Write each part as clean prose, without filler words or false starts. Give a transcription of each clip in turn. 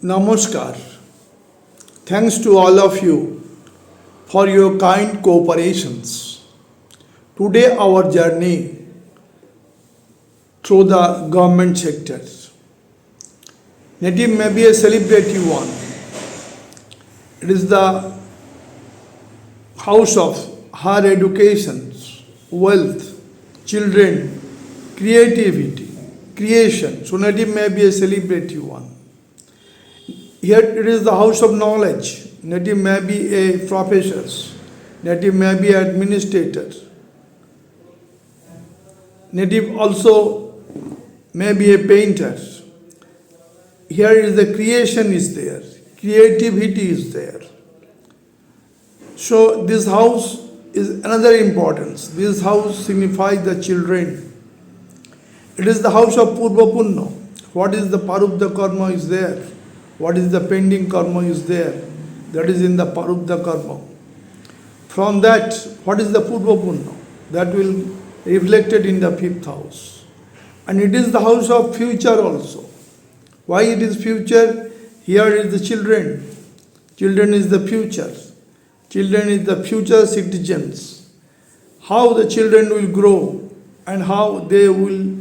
Namaskar. Thanks to all of you for your kind cooperations. Today our journey through the government sector. Native may be a celebratory one. It is the house of higher education, wealth, children, creativity, creation. So native may be a celebratory one. Here it is the house of knowledge. Native may be a professor. Native may be administrator. Native also may be a painter. Here is the creation is there. Creativity is there. So this house is another importance. This house signifies the children. It is the house of Purva Punna. What is the Parubdha Karma is there. What is the pending karma is there. That is in the Parubdha Karma. From that, what is the Purva Punna? That will reflected in the fifth house. And it is the house of future also. Why it is future? Here is the children. Children is the future. Children is the future citizens. How the children will grow and how they will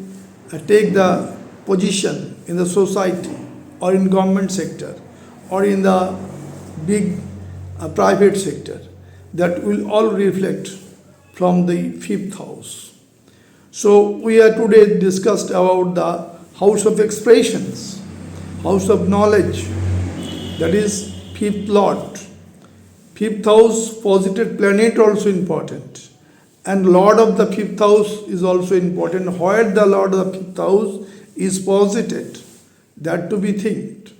take the position in the society or in government sector or in the big private sector. That will all reflect from the fifth house. So we are today discussed about the house of expressions, house of knowledge, that is fifth lord. Fifth house, posited planet also important. And lord of the fifth house is also important. Where the lord of the fifth house is posited, that to be thinked.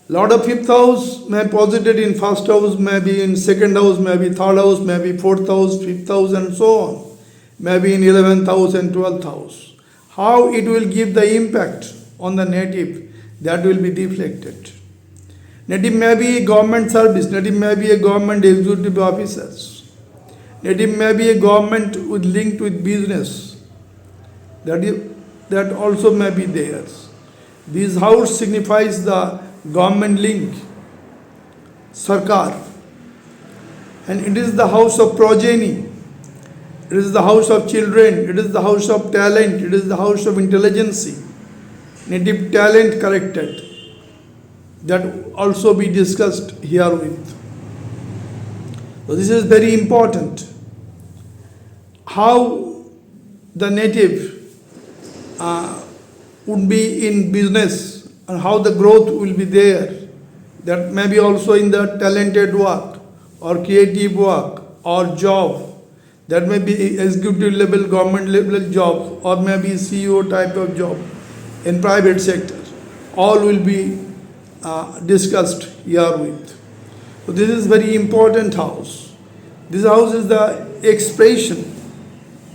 Lord of fifth house may be posited in first house, maybe in second house, maybe third house, maybe fourth house, fifth house, and so on. Maybe in 11th house and 12th house. How it will give the impact on the native, that will be reflected. Native may be a government service, native may be a government executive officers. Native may be a government with linked with business. That also may be theirs. This house signifies the government link, Sarkar. And it is the house of progeny. It is the house of children. It is the house of talent. It is the house of intelligence. Native talent corrected. That also be discussed herewith. So this is very important. How the native would be in business and how the growth will be there. That may be also in the talented work or creative work or job. That may be executive level, government level job or maybe CEO type of job in private sector. All will be discussed herewith. So this is very important house. This house is the expression.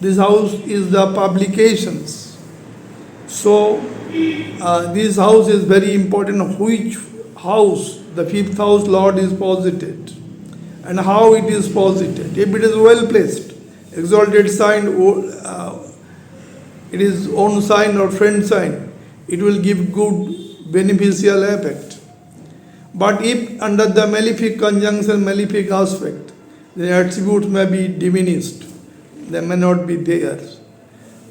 This house is the publications. So this house is very important. Which house the fifth house Lord is posited and how it is posited. If it is well placed, exalted sign, it is own sign or friend sign, it will give good beneficial effect. But if under the malefic conjunction, malefic aspect, the attributes may be diminished. They may not be there.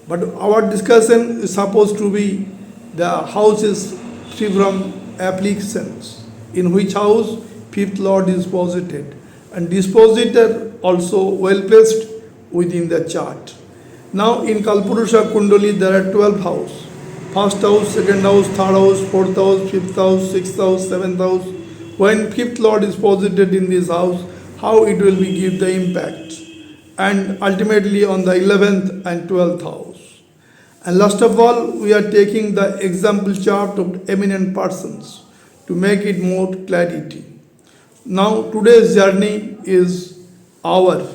But our discussion is supposed to be the house is free from applications. In which house fifth lord is posited. And dispositor also well placed within the chart. Now in Kalpurusha Kundali there are 12 houses. First house, second house, third house, fourth house, fifth house, sixth house, seventh house. When fifth lord is posited in this house, how it will be give the impact. And ultimately on the 11th and 12th house. And last of all, we are taking the example chart of eminent persons to make it more clarity. Now today's journey is our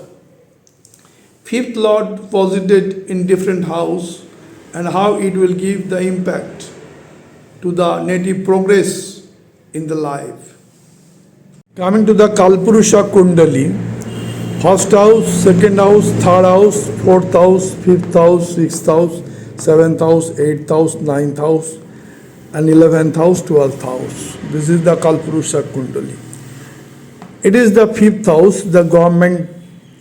fifth lord posited in different house and how it will give the impact to the native progress in the life. Coming to the Kalpurusha Kundali, first house, second house, third house, fourth house, fifth house, sixth house, seventh house, eighth house, ninth house, and 11th house, 12th house. This is the Kalpurusha Kundali. It is the 5th house, the government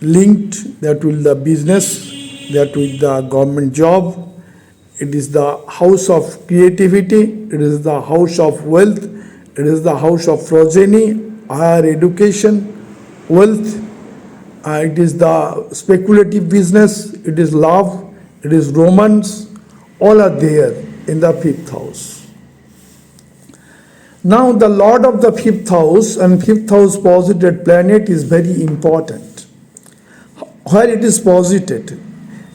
linked, that will the business, that will the government job. It is the house of creativity, it is the house of wealth, it is the house of progeny, higher education, wealth, it is the speculative business, it is love, it is romance, all are there in the 5th house. Now the lord of the 5th house and 5th house posited planet is very important. Where it is posited.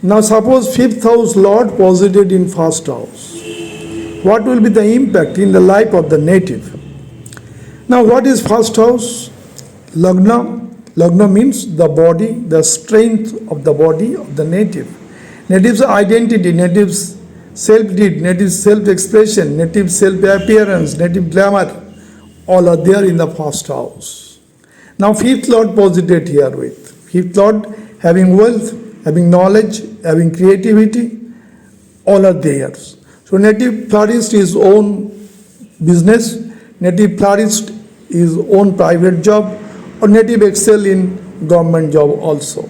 Now suppose 5th house lord posited in 1st house. What will be the impact in the life of the native? Now what is 1st house? Lagna. Lagna means the body, the strength of the body of the native. Native's identity, native's self-deed, native self-expression, native self-appearance, native glamour, all are there in the 1st house. Now 5th lord posited here with. 5th lord having wealth, having knowledge, having creativity, all are there. So native flourished his own business, native flourished his own private job, or native excel in government job also.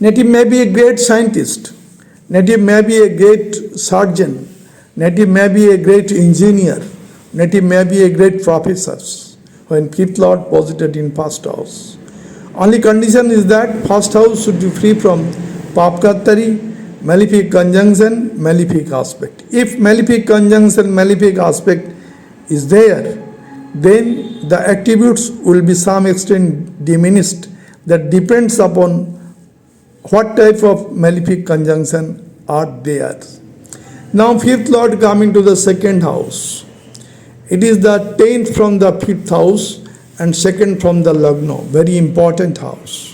Native may be a great scientist, native may be a great surgeon, native may be a great engineer, native may be a great professor when 5th lord posited in 1st house. Only condition is that 1st house should be free from Papkatari, malefic conjunction, malefic aspect. If malefic conjunction, malefic aspect is there, then the attributes will be some extent diminished. That depends upon what type of malefic conjunction are there. Now 5th lord coming to the 2nd house. It is the 10th from the 5th house and 2nd from the Lagna, very important house.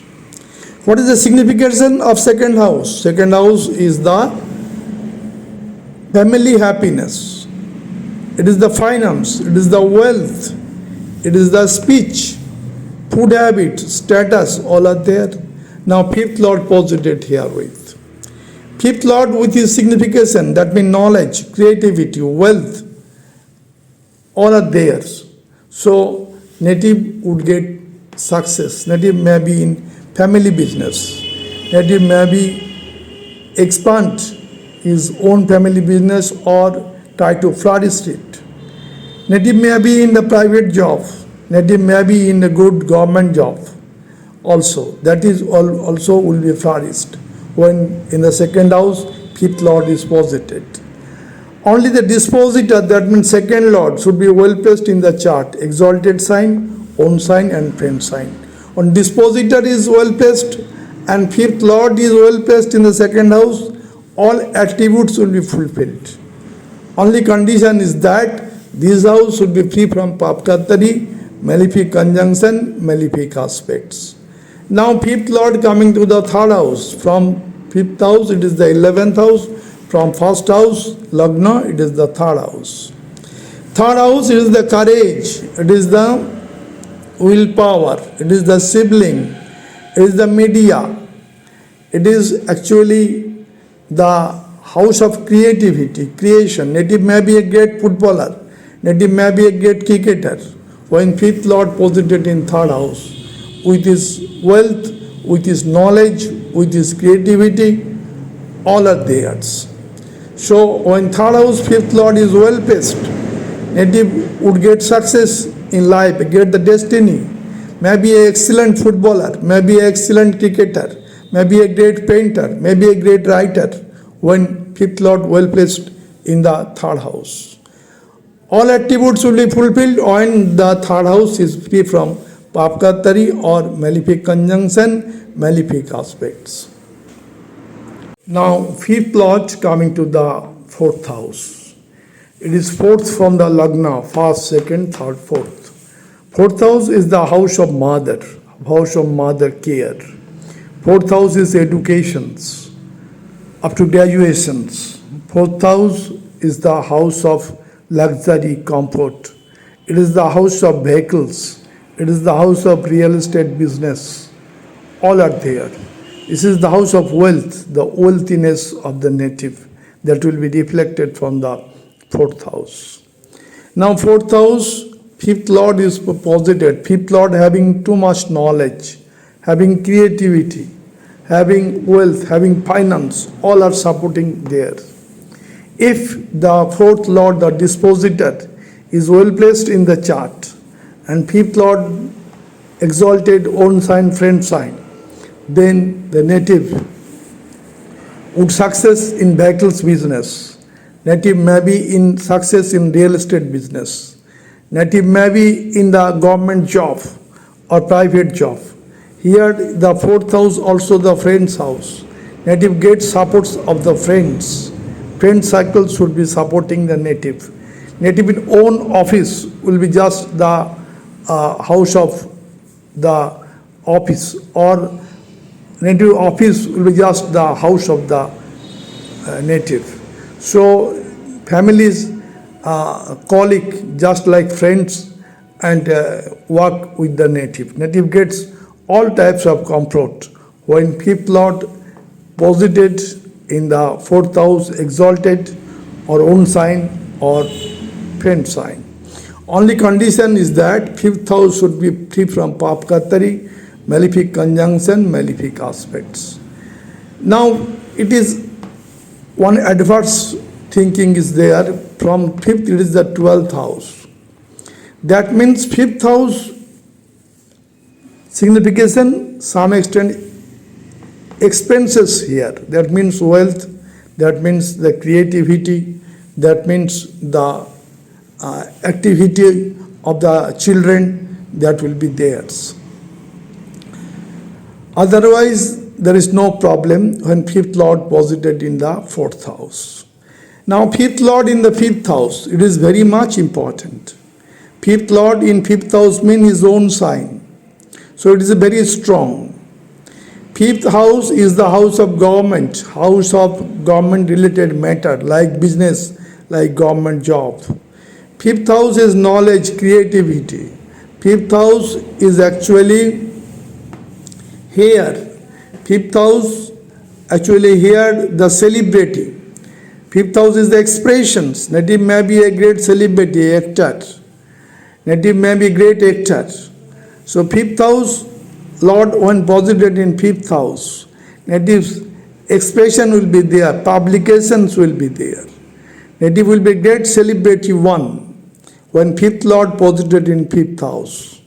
What is the significance of 2nd house? 2nd house is the family happiness. It is the finance, it is the wealth, it is the speech, food habit, status, all are there. Now 5th lord posited here with. 5th lord with his signification, that means knowledge, creativity, wealth, all are there. So native would get success. Native may be in family business. Native may be expand his own family business or try to flourish it. Native may be in the private job. Native may be in a good government job also. That is also will be flourished when in the 2nd house 5th lord is posited. Only the dispositor, that means 2nd lord, should be well placed in the chart. Exalted sign, own sign and friend sign. When dispositor is well placed and 5th lord is well placed in the 2nd house, all attributes will be fulfilled. Only condition is that this house should be free from Papkatari, malefic conjunction, malefic aspects. Now 5th lord coming to the 3rd house. From 5th house it is the 11th house. From 1st house, Lagna, it is the 3rd house. 3rd house, it is the courage, it is the willpower, it is the sibling, it is the media, it is actually the house of creativity, creation. Native may be a great footballer, native may be a great cricketer. When 5th lord posited in 3rd house, with his wealth, with his knowledge, with his creativity, all are theirs. So when 3rd house, 5th lord is well placed, native would get success in life, get the destiny, may be an excellent footballer, may be an excellent cricketer, may be a great painter, may be a great writer, when 5th lord well placed in the 3rd house. All attributes will be fulfilled when the 3rd house is free from Papkatari or malefic conjunction, malefic aspects. Now 5th lord coming to the 4th house. It is 4th from the Lagna, 1st, 2nd, 3rd, 4th. 4th house is the house of mother care. 4th house is educations up to graduations. 4th house is the house of luxury, comfort. It is the house of vehicles. It is the house of real estate business. All are there. This is the house of wealth, the wealthiness of the native that will be reflected from the fourth house. Now, fourth house, fifth lord is posited. Fifth lord having too much knowledge, having creativity, having wealth, having finance, all are supporting there. If the fourth lord, the dispositor, is well placed in the chart, and fifth lord exalted own sign, friend sign, then the native would success in vehicles business. Native may be in success in real estate business. Native may be in the government job or private job. Here the fourth house also the friend's house. Native gets supports of the friends. Friend cycle should be supporting the native. Native in own office will be just the house of the office, or native office will be just the house of the native. So families colleague just like friends and work with the native. Native gets all types of comfort when fifth lord posited in the fourth house, exalted or own sign or friend sign. Only condition is that fifth house should be free from papkatari, malefic conjunction, malefic aspects. Now it is one adverse thinking is there. From fifth it is the 12th house. That means fifth house signification some extent expenses here. That means wealth, that means the creativity, that means the activity of the children, that will be theirs. Otherwise, there is no problem when fifth lord posited in the fourth house. Now, fifth lord in the fifth house, it is very much important. Fifth lord in fifth house means his own sign. So it is very strong. Fifth house is the house of government related matter like business, like government job. Fifth house is knowledge, creativity. Fifth house is actually here. Fifth house actually here the celebrity. Fifth house is the expressions. Native may be a great celebrity, actor. Native may be great actor. So fifth house, Lord when posited in fifth house, native's expression will be there, publications will be there. Native will be great celebrity one when fifth lord posited in fifth house.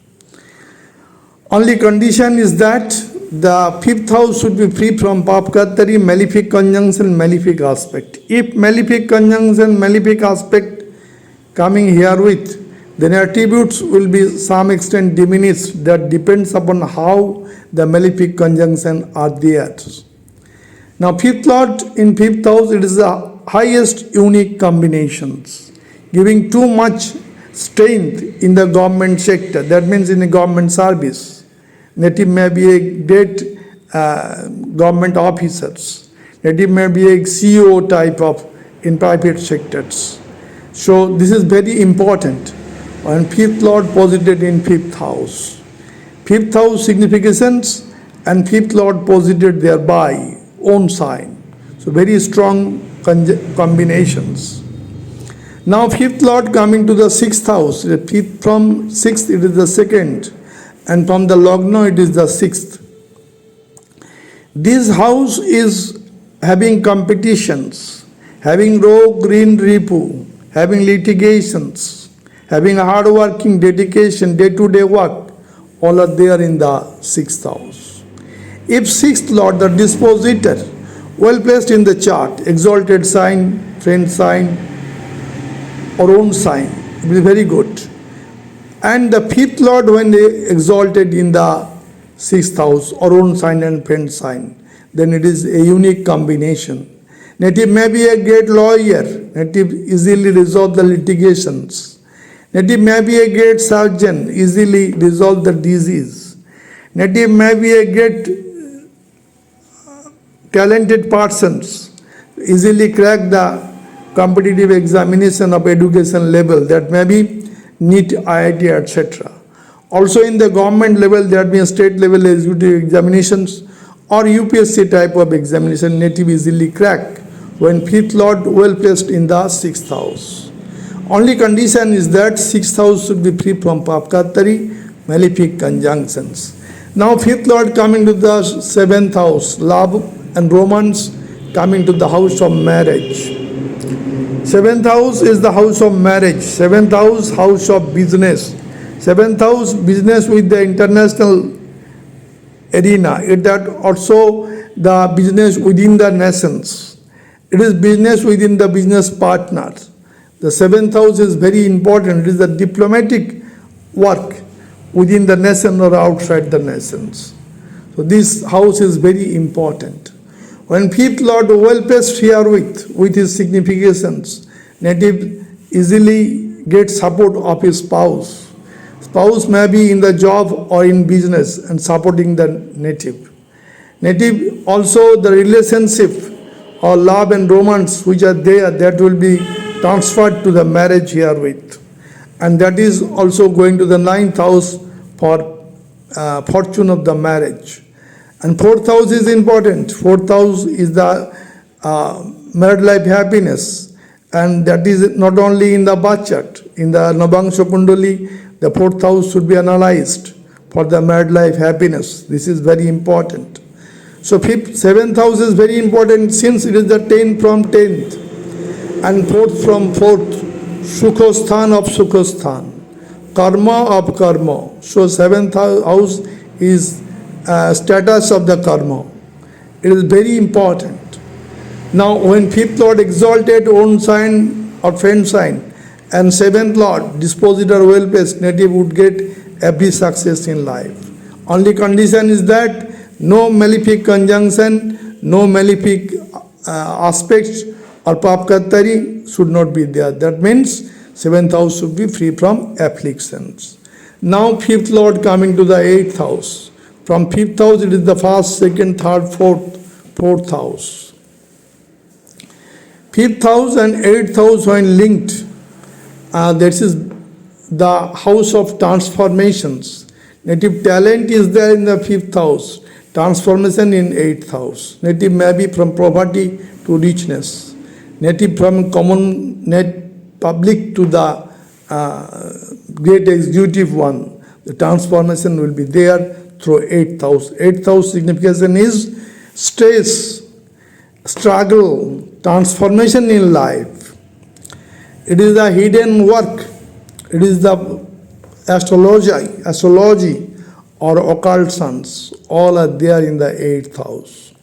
Only condition is that the fifth house should be free from papkatari, malefic conjunction, malefic aspect. If malefic conjunction, malefic aspect coming herewith, then attributes will be some extent diminished. That depends upon how the malefic conjunction are there. Now fifth lord in fifth house, it is the highest unique combinations, giving too much strength in the government sector. That means in the government service. Native may be a great government officers. Native may be a CEO type of in private sectors. So this is very important. And fifth lord posited in fifth house. Fifth house significations and fifth lord posited thereby own sign. So very strong combinations. Now fifth lord coming to the sixth house. Fifth from sixth it is the second, and from the lagna it is the sixth. This house is having competitions, having row green ripu, having litigations, having hard working dedication, day-to-day work, all are there in the sixth house. If sixth lord, the dispositor, well placed in the chart, exalted sign, friend sign, or own sign, it will be very good. And the fifth lord when they exalted in the sixth house, or own sign and friend sign, then it is a unique combination. Native may be a great lawyer, native easily resolve the litigations. Native may be a great surgeon, easily resolve the disease. Native may be a great talented persons, easily crack the competitive examination of education level, that may be NEET, IIT, etc. Also in the government level, there may be state level executive examinations or UPSC type of examination, native easily crack when fifth lord well placed in the sixth house. Only condition is that sixth house should be free from papkatari, malefic conjunctions. Now fifth lord coming to the seventh house, love and romance, coming to the house of marriage. Seventh house is the house of marriage. Seventh house, house of business. Seventh house, business with the international arena. It that also the business within the nations. It is business within the business partners. The seventh house is very important. It is the diplomatic work within the nation or outside the nations. So this house is very important. When fifth lord well placed here with his significations, native easily gets support of his spouse. Spouse may be in the job or in business and supporting the native. Native also the relationship or love and romance which are there, that will be transferred to the marriage herewith. And that is also going to the ninth house for fortune of the marriage. And fourth house is important. Fourth house is the married life happiness. And that is not only in the birth chart, in the Navangsha Kundali, the fourth house should be analyzed for the married life happiness. This is very important. So seventh house is very important since it is the 10th from 10th and fourth from fourth, Sukhosthan of Sukhosthan, karma of karma. So seventh house is status of the karma. It is very important. Now when fifth lord exalted own sign or friend sign and seventh lord dispositor well placed, native would get every success in life. Only condition is that no malefic conjunction, no malefic aspects or papkatari should not be there. That means seventh house should be free from afflictions. Now fifth lord coming to the eighth house. From fifth house it is the first, second, third, fourth house. Fifth house and eighth house when linked, this is the house of transformations. Native talent is there in the fifth house. Transformation in eighth house. Native may be from poverty to richness. Native from common net public to the great executive one. The transformation will be there through eighth house. Eighth house signification is stress, struggle, transformation in life. It is the hidden work. It is the astrology or occult science. All are there in the eighth house.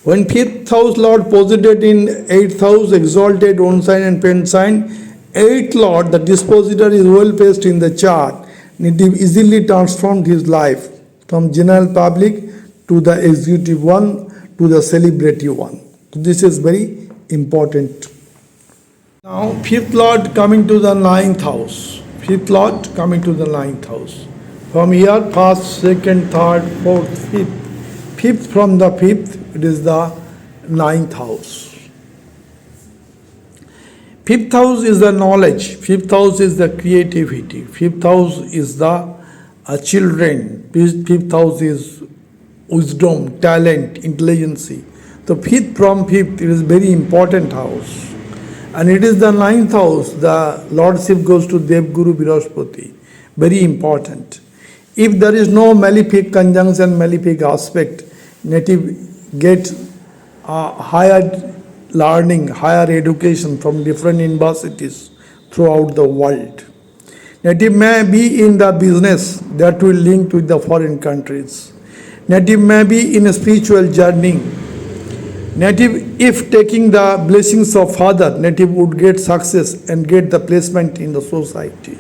When fifth house lord posited in eighth house, exalted own sign and parent sign, eighth lord, the dispositor, is well placed in the chart. Native easily transformed his life from general public to the executive one to the celebrity one. This is very important. Now fifth lord coming to the ninth house. Fifth lord coming to the ninth house. From here, first, second, third, fourth, fifth. Fifth from the fifth, it is the ninth house. Fifth house is the knowledge. Fifth house is the creativity. Fifth house is the children. Fifth house is wisdom, talent, intelligence. The fifth from fifth, it is very important house. And it is the ninth house. The lordship goes to Dev Guru Brihaspati. Very important. If there is no malefic conjunction, malefic aspect, native get higher learning, higher education from different universities throughout the world. Native may be in the business that will link with the foreign countries. Native may be in a spiritual journey. Native, if taking the blessings of father, native would get success and get the placement in the society.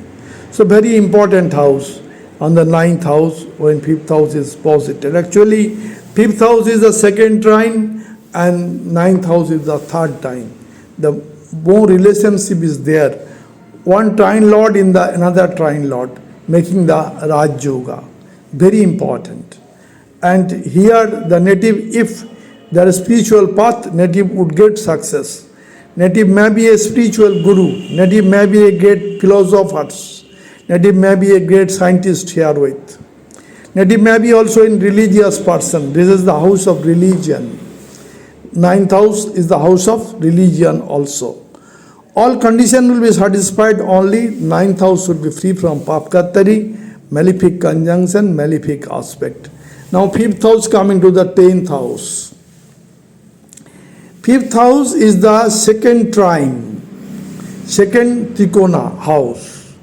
So very important house. On the ninth house when fifth house is posited. Actually, fifth house is the second trine and ninth house is the third trine. The more relationship is there. One trine lord in the another trine lord, making the Raj Yoga. Very important. And here the native, if there is spiritual path, native would get success. Native may be a spiritual guru. Native may be a great philosopher. Native may be a great scientist herewith. Native may be also a religious person. This is the house of religion. Ninth house is the house of religion also. All condition will be satisfied, only ninth house should be free from papkatari, malefic conjunction, malefic aspect. Now fifth house coming to the 10th house. Fifth house is the second trine, second trikona house,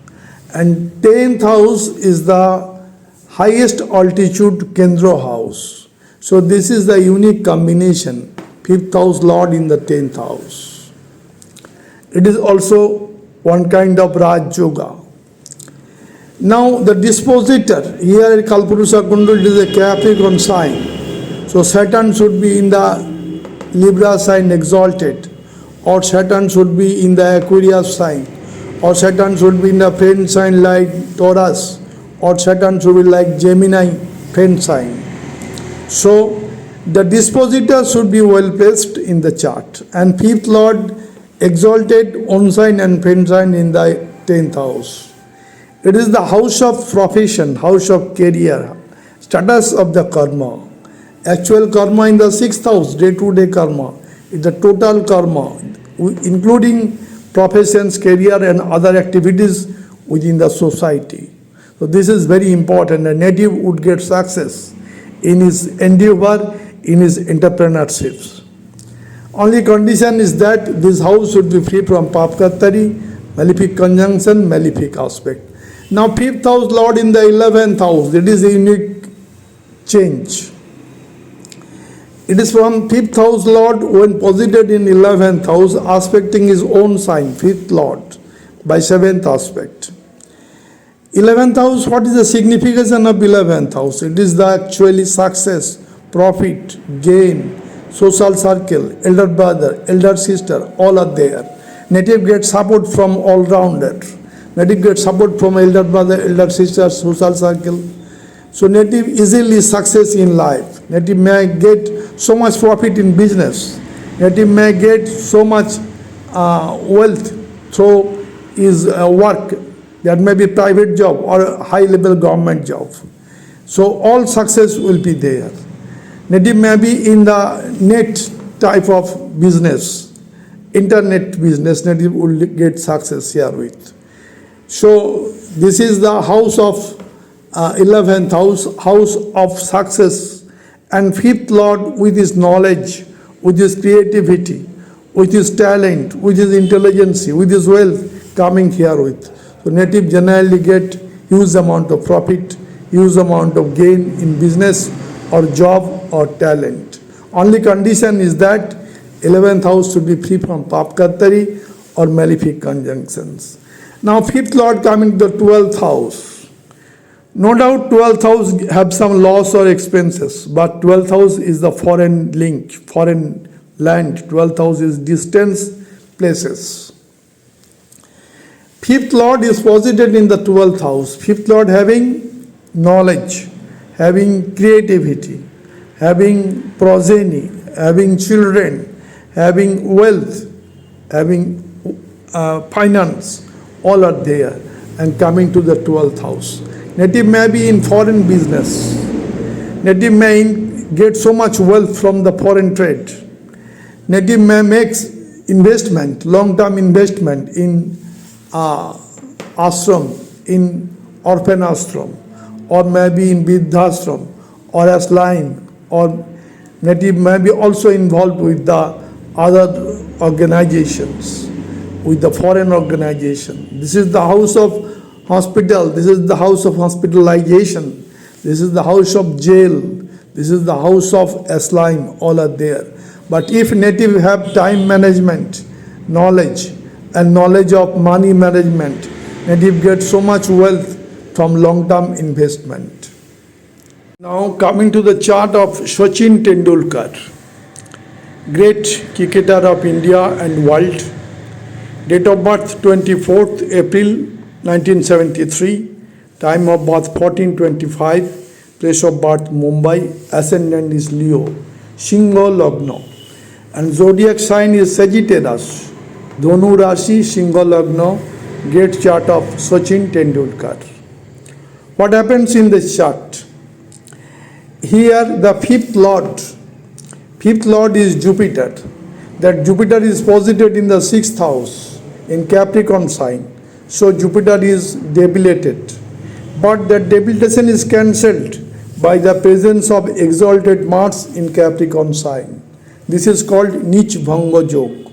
and 10th house is the highest altitude Kendra house. So this is the unique combination, fifth house Lord in the 10th house. It is also one kind of Raj Yoga. Now the dispositor, here Kalpurusha Kundal, it is a Capricorn sign. So Saturn should be in the Libra sign exalted, or Saturn should be in the Aquarius sign, or Saturn should be in the friend sign like Taurus, or Saturn should be like Gemini friend sign. So the dispositor should be well placed in the chart, and fifth lord exalted own sign and friend sign in the 10th house. It is the house of profession, house of career, status of the karma. Actual karma in the 6th house, day-to-day karma, is the total karma, including professions, career and other activities within the society. So this is very important. A native would get success in his endeavor, in his entrepreneurships. Only condition is that this house should be free from papkatari, malefic conjunction, malefic aspect. Now 5th house lord in the 11th house, it is a unique change. It is from 5th house lord when posited in 11th house, aspecting his own sign, 5th lord, by 7th aspect. 11th house, what is the signification of 11th house? It is the actually success, profit, gain, social circle, elder brother, elder sister, all are there. Native gets support from all rounder. Native gets support from elder brother, elder sister, social circle. So native easily success in life. Native may get so much profit in business. Native may get so much wealth through his work. That may be private job or high level government job. So all success will be there. Native may be in the net type of business, internet business. Native will get success here with. So this is the house of 11th house, house of success, and 5th lord with his knowledge, with his creativity, with his talent, with his intelligence, with his wealth coming here with. So native generally get huge amount of profit, huge amount of gain in business or job or talent. Only condition is that 11th house should be free from papkatari or malefic conjunctions. Now 5th lord coming to the 12th house. No doubt 12th house have some loss or expenses, but 12th house is the foreign link, foreign land. 12th house is distance places. 5th lord is posited in the 12th house. 5th lord having knowledge, having creativity, having progeny, having children, having wealth, having finance, all are there, and coming to the 12th house. Native may be in foreign business. Native may get so much wealth from the foreign trade. Native may make investment, long-term investment in ashram, in orphan ashram, or maybe in Vidhashram, or as line, or native may be also involved with the other organizations, with the foreign organization. This is the house of hospital, this is the house of hospitalization, this is the house of jail, this is the house of asylum, all are there. But if native have time management, knowledge, and knowledge of money management, native gets so much wealth from long-term investment. Now coming to the chart of Sachin Tendulkar, great cricketer of India and world. Date of birth 24th April 1973, time of birth 1425, place of birth Mumbai, ascendant is Leo, Singha Lagna, and zodiac sign is Sagittarius, Dhanu Rashi, Singha Lagna, great chart of Sachin Tendulkar. What happens in this chart? Here the 5th lord is Jupiter. That Jupiter is posited in the 6th house, in Capricorn sign. So Jupiter is debilitated. But that debilitation is cancelled by the presence of exalted Mars in Capricorn sign. This is called Nich Bhanga Yoga.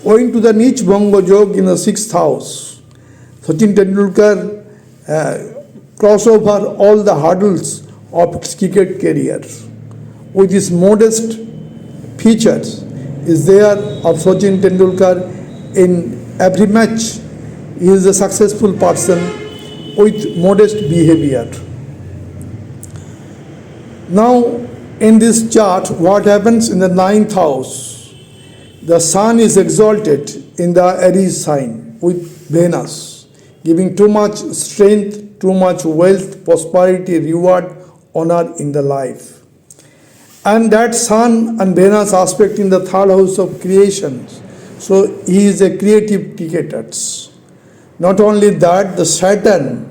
Owing to the Nich Bhanga Yoga in the 6th house, Sachin Tendulkar crossed over all the hurdles of his cricket career. With his modest features is there of Sachin Tendulkar in every match. He is a successful person with modest behavior. Now, in this chart, what happens in the 9th house? The sun is exalted in the Aries sign with Venus, giving too much strength, too much wealth, prosperity, reward, honor in the life. And that sun and Venus aspect in the 3rd house of creation. So he is a creative cricketer. Not only that, the Saturn,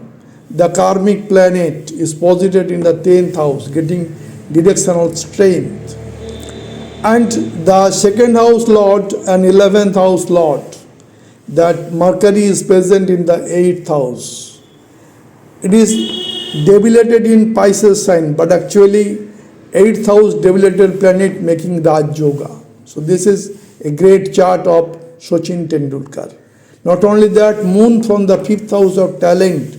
the karmic planet, is posited in the 10th house, getting directional strength. And the 2nd house lord and 11th house lord, that Mercury is present in the 8th house. It is debilitated in Pisces sign, but actually 8th house debilitated planet making Raj Yoga. So this is a great chart of Sachin Tendulkar. Not only that, moon from the 5th house of talent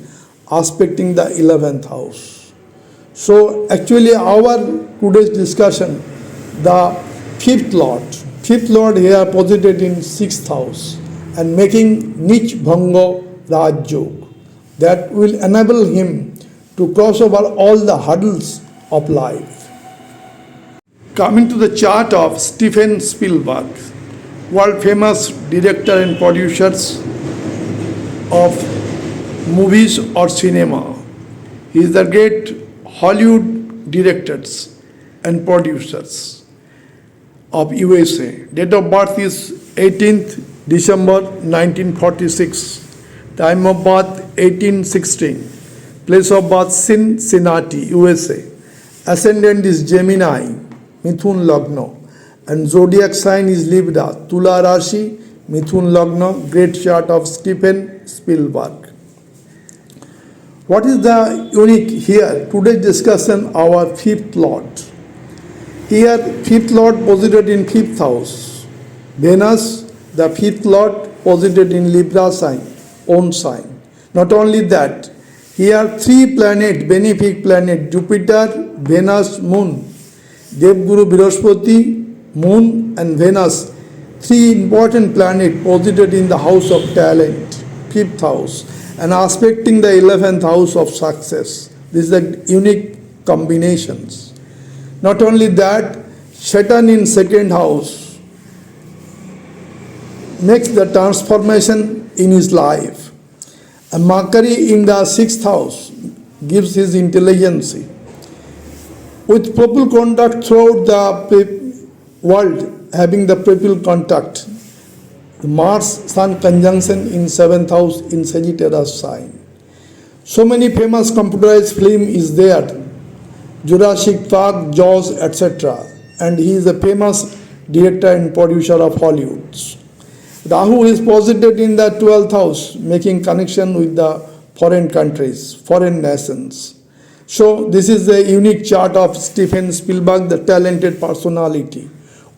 aspecting the 11th house. So actually our today's discussion, the 5th lord here posited in 6th house and making Nich Bhanga Raj Yoga. That will enable him to cross over all the hurdles of life. Coming to the chart of Steven Spielberg, world famous director and producers of movies or cinema. He is the great Hollywood directors and producers of USA. Date of birth is 18th December 1946. Time of birth 1816. Place of birth Cincinnati, USA. Ascendant is Gemini, Mithun Lagna. And zodiac sign is Libra, Tula Rashi, Mithun Lagna. Great chart of Steven Spielberg. What is the unique here? Today's discussion, our 5th lord. Here, 5th lord posited in 5th house. Venus, the 5th lord posited in Libra sign, own sign. Not only that, here 3 planet, benefic planet, Jupiter, Venus, Moon. Devguru Brihaspati, Moon and Venus, 3 important planets posited in the house of talent, 5th house, and aspecting the 11th house of success. This is the unique combinations. Not only that, Saturn in 2nd house makes the transformation in his life. And Mercury in the 6th house gives his intelligence. With propel contact throughout the world, having the propel contact, Mars-Sun conjunction in 7th house in Sagittarius sign. So many famous computerized film is there, Jurassic Park, Jaws, etc. And he is a famous director and producer of Hollywood. Rahu is posited in the 12th house, making connection with the foreign countries, foreign nations. So this is the unique chart of Steven Spielberg, the talented personality.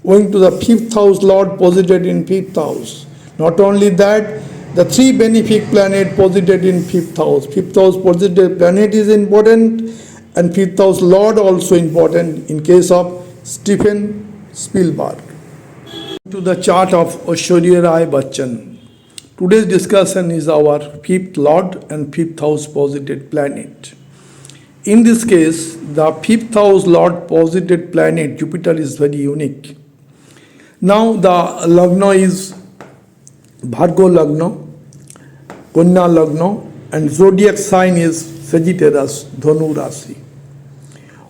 Owing to the 5th house lord posited in 5th house. Not only that, the 3 benefic planet posited in 5th house. 5th house posited planet is important and 5th house lord also important in case of Steven Spielberg. To the chart of Aishwarya Rai Bachan. Today's discussion is our 5th lord and 5th house posited planet. In this case, the 5th house lord posited planet Jupiter is very unique. Now the Lagna is Bhargo Lagna, Kanya Lagna, and zodiac sign is Sagittarius, Dhanu Rashi.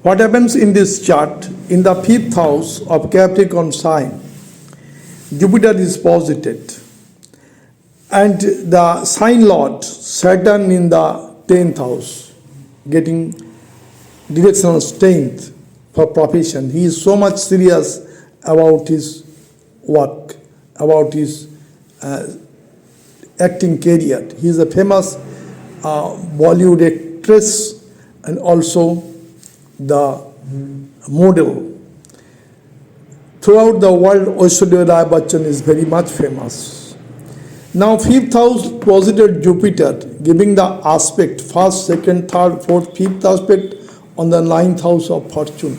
What happens in this chart? In the 5th house of Capricorn sign, Jupiter is posited, and the sign lord Saturn in the 10th house, getting directional strength for profession. He is so much serious about his work, about his acting career. He is a famous Bollywood actress and also the model. Throughout the world, Aishwarya Rai Bachchan is very much famous. Now, fifth house posited Jupiter, giving the aspect first, second, third, fourth, fifth aspect on the ninth house of fortune.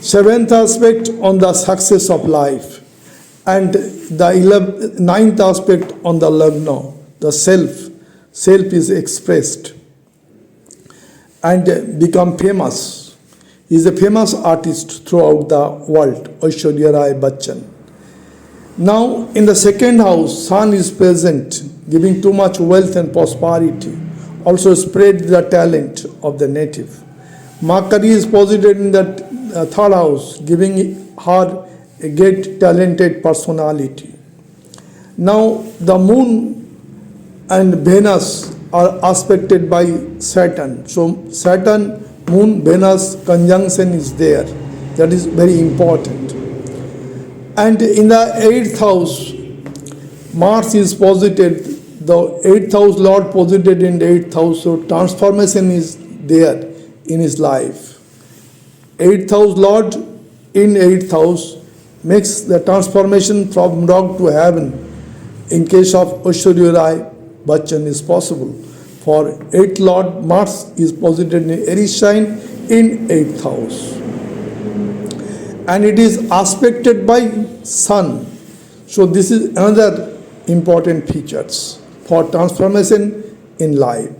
Seventh aspect on the success of life, and the ninth aspect on the lagna, the self. Self is expressed and become famous. He is a famous artist throughout the world, Aishwarya Rai Bachchan. Now, in the second house, Sun is present, giving too much wealth and prosperity, also spread the talent of the native. Mercury is posited in the third house, giving her a great talented personality. Now, the moon and Venus are aspected by Saturn. So, Saturn, moon, Venus conjunction is there. That is very important. And in the 8th house, Mars is posited, the 8th house Lord posited in the 8th house, so transformation is there in his life. 8th house Lord in 8th house makes the transformation from dog to heaven. In case of Aishwarya Rai Bachchan is possible. For 8th Lord Mars is posited in Aries sign in 8th house. And it is aspected by Sun. So this is another important features for transformation in life.